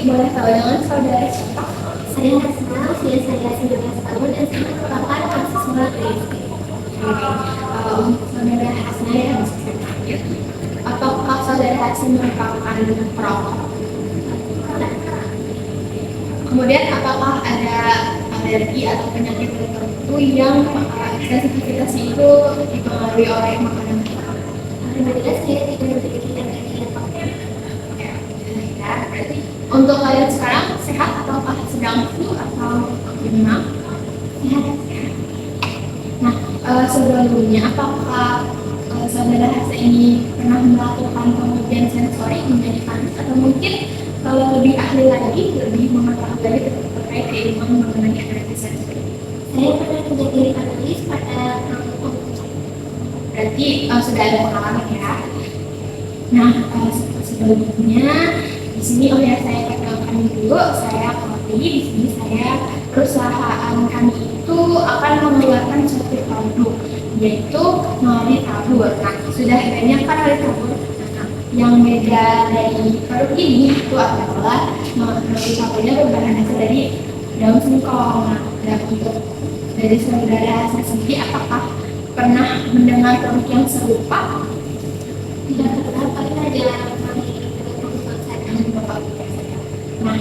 boleh tahu dengan saudara siapa? Saya Hasna, usia saya 19 tahun dan saya merupakan mahasiswa PSP. Untuk saudara Hasan yang bisa saya tanya, apakah saudara Hasan merupakan perokok? Kemudian apakah ada alergi atau penyakit tertentu yang sensitivitasnya itu dipengaruhi oleh makanan? Alhamdulillah saya tidak memiliki alergi apapun. Ya, berarti untuk kalian sekarang sehat ataukah sedang flu atau demam? Sehat. Nah, sebelumnya apakah saudara Hasan ini pernah melakukan pengujian sensori menjadi panas atau mungkin kalau lebih ahli lagi, lebih mengetahui lagi terkait keilmuan mengenai alergi sensori? Saya pernah menjadi analis pada tahun Berarti sudah ada pengalaman ya. Nah, sebelumnya di sini saya perkenalkan dulu, saya Kodi. Di sini perusahaan kami itu akan mengeluarkan suatu produk yaitu nori tabur. Nah, sudah banyak kan nori tabur. Nah, yang beda dari produk ini itu adalah nori taburnya berbahan dasar dari daun singkong. Nah, dan untuk dari saudara saya sendiri, apakah pernah mendengar produk yang serupa? tidak pernah paling ada kami kebutuhan saya. Nah,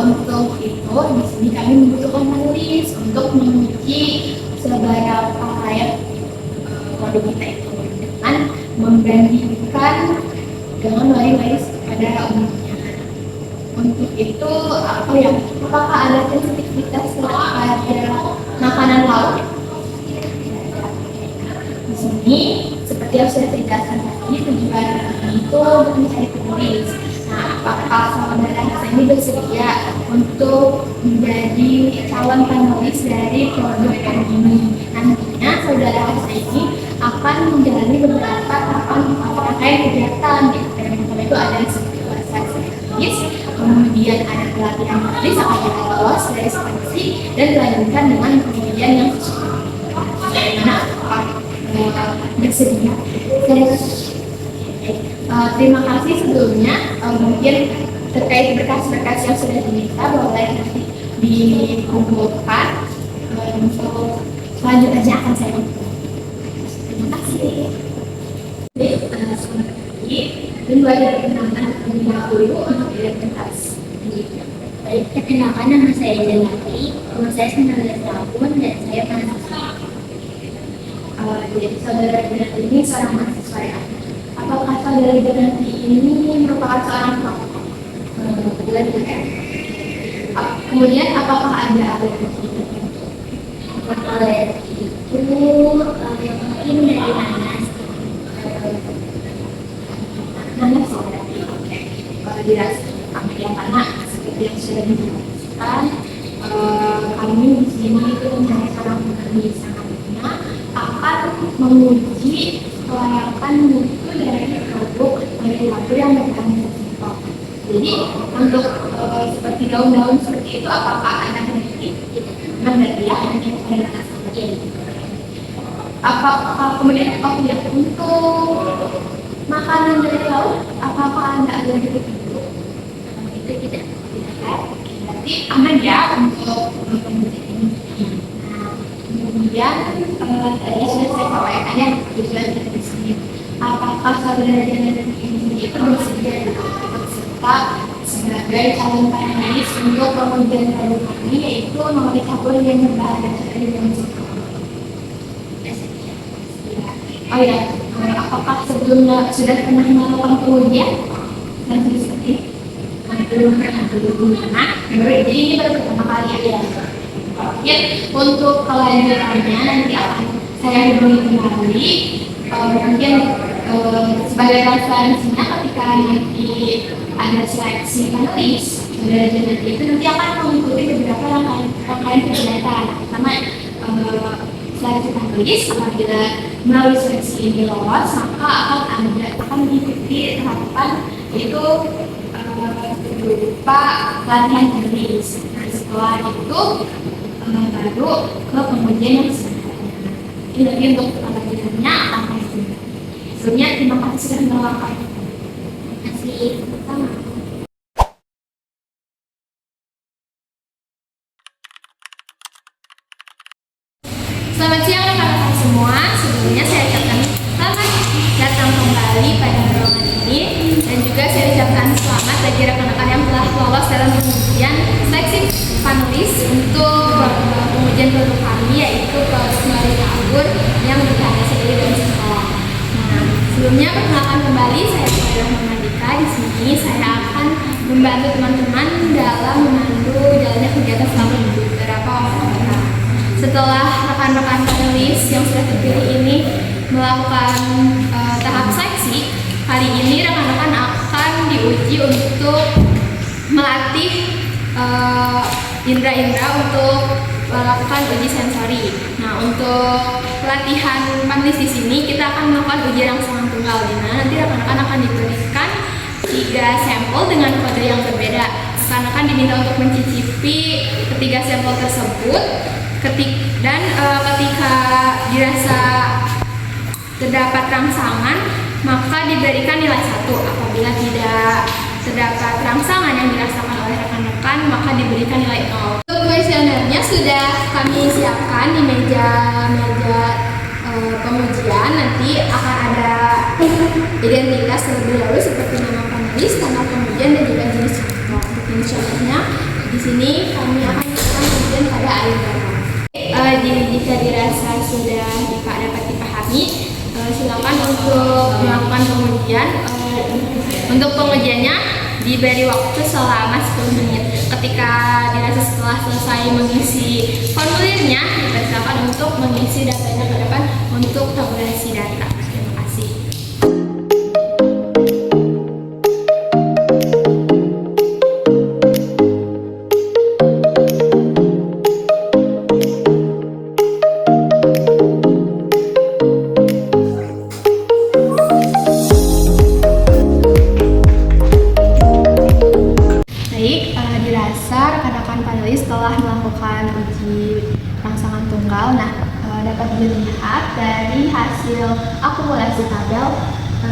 untuk itu di sini kami membutuhkan penulis untuk menguji seberapa layak produk kita itu dengan membandingkan dengan lain-lain pada umumnya. Untuk itu apakah ada sensitivitas pada makanan laut? Di sini seperti yang sudah dijelaskan tadi, tujuan kami itu untuk mencari penulis. Nah, apakah saudara Hasan ini bersedia untuk menjadi calon penulis dari produk kami ini? Nantinya saudara Hasan ini akan menjalani beberapa tahapan rangkaian kegiatan. Yang pertama itu ada seperti proses menulis, kemudian ada pelatihan menulis akan lolos dari seleksi dan dilanjutkan dengan pengujian yang sesuai. Bagaimana bersedia? Terima kasih sebelumnya. Mungkin terkait berkas-berkas yang sudah diminta boleh nanti dikumpulkan untuk selanjutnya akan saya kumpulkan. Terima kasih. Selamat pagi. Dan boleh perkenalkan terlebih dahulu untuk identitas. Baik, perkenalkan nama saya Janati, umur saya 19 tahun dan saya mahasiswa. Jadi saudara Janati ini seorang mahasiswa ya. Apakah saudara Janati ini merupakan seorang perokok? Kebetulan tidak. Kemudian apakah ada alergi? Alergi itu mungkin dari nanas. Nanas ya berarti. Oke. Dirasa yang karena seperti yang sudah dijelaskan, kami di sini itu mencari seorang penulis sangatnya akan menguji kelayakan mutu dari produk dari labu yang berbahan singkong. Jadi untuk seperti daun-daun seperti itu, apakah ada penyakit? Berarti ya ada penyakit seperti ini. Apakah kemudian untuk makanan dari laut, apakah anda ada gitu? Itu tidak Berarti aman ya untuk menguji ini. Nah, kemudian tadi sudah saya sampaikan ya tujuan kita di sini. Apakah saudara Janati ini itu bersedia ikut serta sebagai calon panelis untuk pengujian produk kami yaitu nori tabur yang berbahan dasar dari daun singkong? Oh ya, apakah sebelumnya sudah pernah melakukan pengujian? Dan seperti belum pernah. Nah, jadi ini baru pertama kali ya. Ya, untuk kelanjutannya nanti akan saya hubungi kembali. Mungkin sebagai transparansinya ketika nanti ada seleksi penulis dari Janati itu nanti akan mengikuti beberapa rangkaian kegiatan. Pertama, seleksi penulis apabila melalui seleksi ini lolos maka akan diikuti tahapan itu berupa latihan penulis. Nah, setelah itu baru ke pengujian yang sebenarnya. Jadi untuk pengujiannya akan sebelumnya terima kasih sudah menonton. masih sama. kembali pada ruangan ini, dan juga saya ucapkan selamat bagi rekan-rekan yang telah lolos dalam pengujian seleksi panelis untuk pengujian produk kami, yaitu produk Nori Tabur yang berbahan dari bensin. Nah, sebelumnya perkenalkan kembali, saya Fadila Muhammadika. Di sini saya akan membantu teman-teman dalam memandu jalannya kegiatan selama beberapa waktu. Setelah rekan-rekan panelis yang sudah terpilih ini melakukan tahap seleksi, kali ini rekan-rekan akan diuji untuk melatih indera-indera untuk melakukan uji sensori. Nah, untuk pelatihan panelis di sini kita akan melakukan uji rangsangan tunggal, di mana nanti rekan-rekan akan diberikan 3 sampel dengan kode yang berbeda. Rekan-rekan diminta untuk mencicipi ketiga sampel tersebut, dan ketika dirasa terdapat rangsangan, maka diberikan nilai 1. Apabila tidak terdapat rangsangan yang dirasakan oleh rekan-rekan, maka diberikan nilai 0. Untuk kuesionernya sudah kami siapkan di meja pengujian. Nanti akan ada identitas terlebih dahulu seperti nama panelis, tanggal pengujian, dan juga jenis contoh. Untuk jenis contohnya di sini kami akan melakukan pengujian pada air garam. Jika dirasa sudah dapat dipahami, silakan untuk melakukan pengujian. Untuk pengujiannya diberi waktu selama 10 menit. Ketika dirasa setelah selesai mengisi formulirnya, silakan untuk mengisi datanya ke depan untuk tabulasi data. Terima kasih. Dirasa rekan-rekan panelis telah melakukan uji rangsangan tunggal. Nah, dapat dilihat dari hasil akumulasi tabel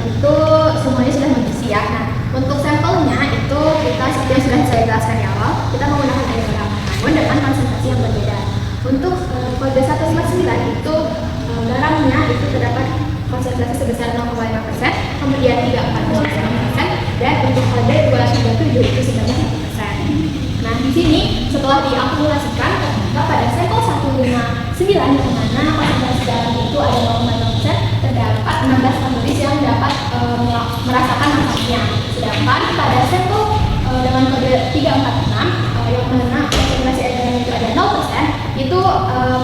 itu semuanya sudah mengisi ya. Nah, untuk sampelnya itu kita seperti yang sudah saya jelaskan di awal, kita menggunakan air garam namun dengan konsentrasi yang berbeda. Untuk kode 159 itu garamnya itu terdapat konsentrasi sebesar 0,5%, kemudian 3,4% dan untuk kode 237 itu sebanyak 1%. Nah, di sini setelah diakumulasikan pada sampel 159 yang mana konsentrasi garam itu ada 0,6%, terdapat 16 panelis yang dapat merasakan manfaatnya. Sedangkan pada sampel dengan kode 346 yang mana konsentrasi air garam itu ada 0%, itu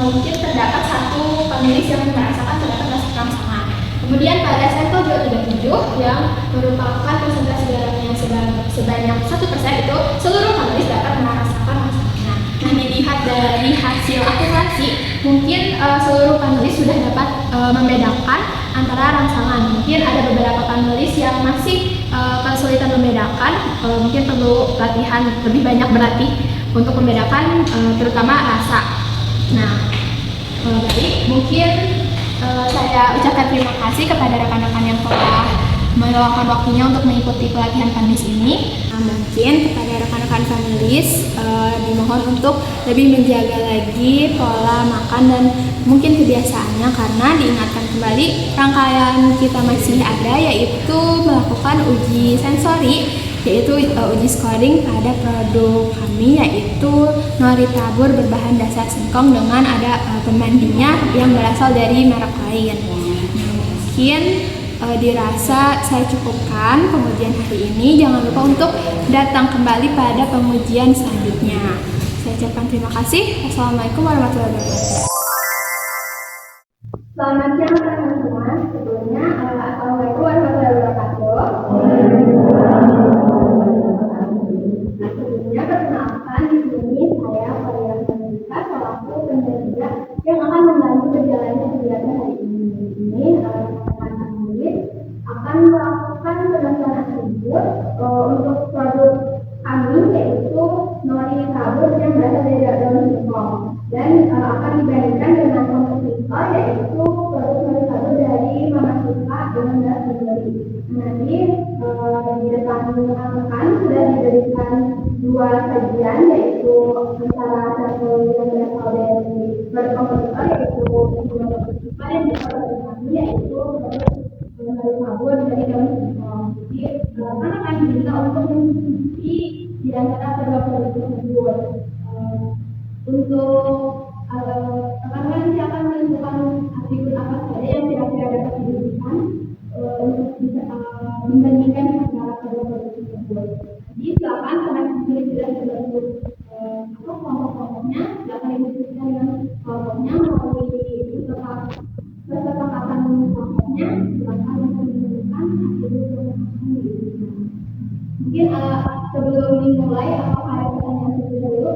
mungkin terdapat 1 panelis yang merasakan terdapat rangsangan. Kemudian pada sampel 237 yang merupakan konsentrasi garamnya sebanyak 1%, itu seluruh panelis dapat merasakan rangsangannya. Nah, dilihat dari hasil akumulasi, mungkin seluruh panelis sudah dapat membedakan antara rangsangan. Mungkin ada beberapa panelis yang masih kesulitan membedakan, mungkin perlu latihan lebih banyak berlatih untuk membedakan terutama rasa. Nah, baik, mungkin saya ucapkan terima kasih kepada rekan-rekan yang telah meluangkan waktunya untuk mengikuti pelatihan panelis ini. Nah, mungkin kepada rekan-rekan panelis dimohon untuk lebih menjaga lagi pola makan dan mungkin kebiasaannya, karena diingatkan kembali rangkaian kita masih ada, yaitu melakukan uji sensori, yaitu uji scoring pada produk kami, yaitu Nori Tabur berbahan dasar singkong dengan ada pembandingnya yang berasal dari merek lain. Nah, mungkin dirasa saya cukupkan pengujian hari ini. Jangan lupa untuk datang kembali pada pengujian selanjutnya. Saya ucapkan terima kasih. Wassalamualaikum warahmatullahi wabarakatuh. Selamat siang teman-teman. Sebelumnya, assalamualaikum warahmatullahi wabarakatuh. Nah, sebelumnya perkenalkan, di sini saya Fadila Muhammadika selaku penyedia yang akan membantu berjalannya kegiatan hari ini. Ini akan melakukan pendaftaran atribut untuk produk kami, yaitu Nori Tabur yang berasal dari daun singkong, dan akan dibandingkan dengan kompetitor, yaitu produk Nori Tabur dari Mama Suka dengan beras blueberry. Nanti di depan rekan sudah diberikan 2 sajian, yaitu antara satu yang berasal dari produk kompetitor, yaitu produk kompetitor, dan produk kami, yaitu Nori Tabur dari daun di antara kedua produk tersebut. Untuk rekan nanti akan menentukan atribut apa saja yang kira-kira dapat diberikan untuk bisa membandingkan antara kedua produk tersebut. Jadi silakan karena ini sudah terbentuk kelompok-kelompoknya, silakan didiskusikan dengan kelompoknya melalui kesepakatan kelompoknya, silakan menentukan atribut yang akan diberikan. Mungkin sebelum dimulai, apakah ada pertanyaan terlebih dahulu?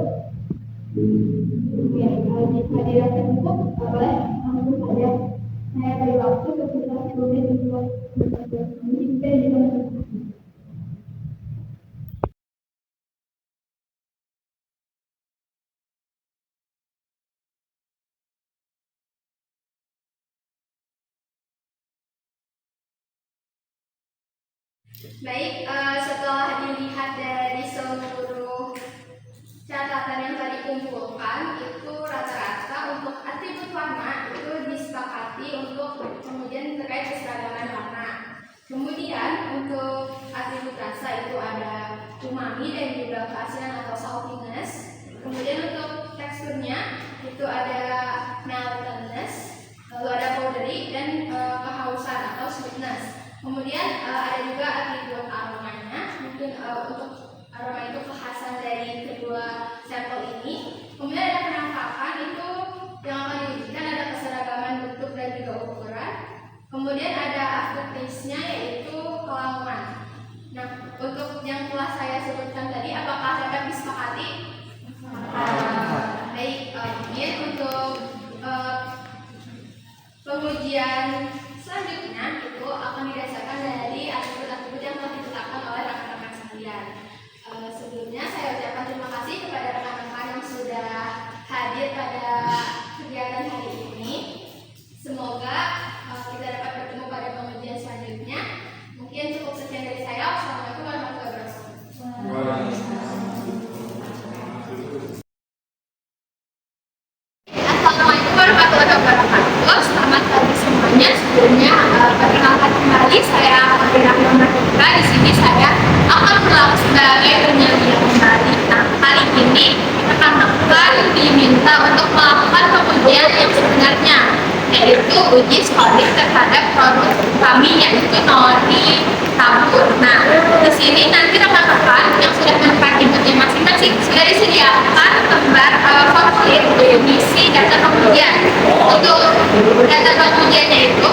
Oke, jika dirasa cukup, boleh langsung saja saya beri waktu sekitar 10 menit untuk mungkin juga. Baik, setelah dilihat dari seluruh catatan yang tadi kumpulkan, itu rata-rata untuk atribut warna itu disepakati untuk kemudian terkait keseragaman warna. Kemudian untuk atribut rasa itu ada umami dan juga keasinan atau saltiness. Kemudian untuk teksturnya itu ada maltiness, lalu ada powdery dan kehausan atau sweetness. Kemudian ada juga atribut aromanya, mungkin untuk aroma itu kekhasan dari kedua sampel ini. Kemudian ada penampakan, itu yang akan diujikan ada keseragaman bentuk dan juga ukuran. Kemudian ada aftertaste-nya yaitu kelanguan. Nah, untuk yang telah saya sebutkan tadi, apakah dapat disepakati? Baik, kemudian untuk pengujian selanjutnya itu akan didasarkan dari atribut-atribut yang telah ditetapkan oleh rekan-rekan sekalian. Sebelumnya saya ucapkan terima kasih kepada rekan-rekan yang sudah hadir pada kegiatan hari ini. Semoga kita dapat bertemu pada pengujian selanjutnya. Mungkin cukup sekian dari saya. Wassalamualaikum warahmatullahi wabarakatuh. Assalamualaikum warahmatullahi wabarakatuh. Selamat pagi semuanya. Sebelumnya perkenalkan kembali, saya Rahma Martika. Di sini saya akan melakukan sebagai penyelia kembali. Nah, kali ini rekan-rekan diminta untuk melakukan pengujian yang sebenarnya, yaitu uji skoring terhadap produk kami yaitu nori tabur. Nah, di sini nanti rekan-rekan yang sudah menempati boothnya masing-masing sudah disediakan lembar formulir mengisi data pengujian. Untuk data pengujiannya itu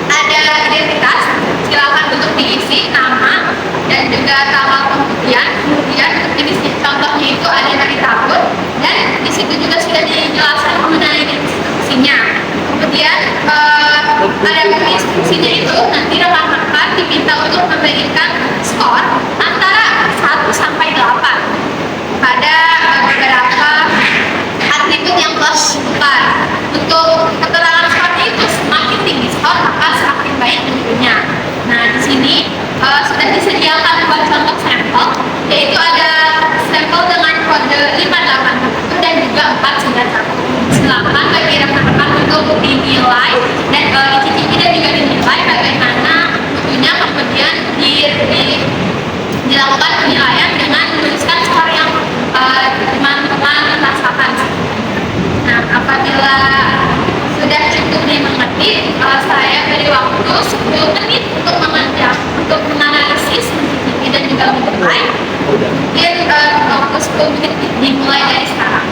ada identitas, silakan untuk diisi nama dan juga tanggal pengujian. Kemudian untuk jenis contohnya itu ada nori tabur dan di situ juga sudah dijelaskan mengenai instruksinya. Kemudian ada instruksinya itu nanti rekan-rekan diminta untuk memberikan skor antara 1 sampai 8 pada beberapa atribut yang telah disebutkan. Untuk keterangan skornya itu semakin tinggi skor maka semakin baik tentunya. Nah, di sini sudah disediakan dua contoh sampel, yaitu ada sampel dengan kode 581 dan juga 491. Silakan bagi rekan-rekan untuk dinilai dan dicicipi dan juga dinilai bagaimana tentunya, kemudian dilakukan penilaian dengan menuliskan skor yang teman-teman rasakan. Nah, apabila sudah cukup dimengerti, saya beri waktu 10 menit untuk menganalisis, mencicipi dan juga menilai. Mungkin waktu 10 menit dimulai dari sekarang.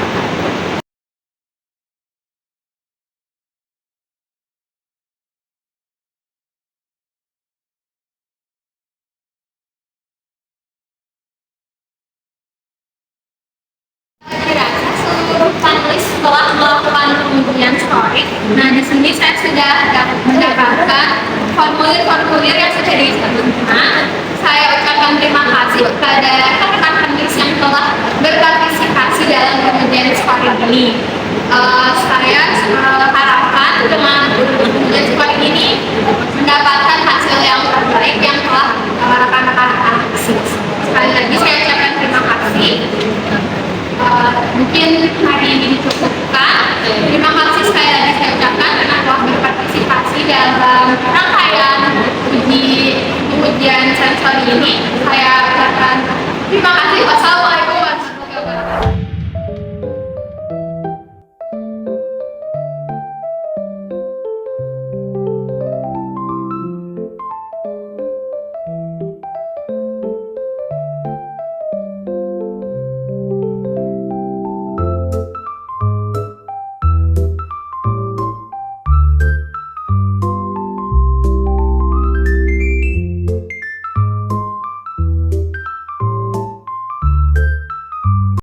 Dirasa seluruh panelis telah melakukan pengujian scoring. Nah, di sini saya sudah mendapatkan formulir-formulir yang sudah disebutkan. Saya ucapkan terima kasih kepada rekan-rekan panelis yang telah berpartisipasi dalam pengujian scoring ini. Saya harapkan dengan pengujian scoring ini mendapatkan hasil yang terbaik yang telah rekan-rekan analisis. Sekali lagi saya ucapkan terima kasih. Mungkin hari ini dicukupkan. Terima kasih sekali lagi saya ucapkan karena telah berpartisipasi dalam rangkaian pengujian sensor ini. Saya ucapkan terima kasih. Pasal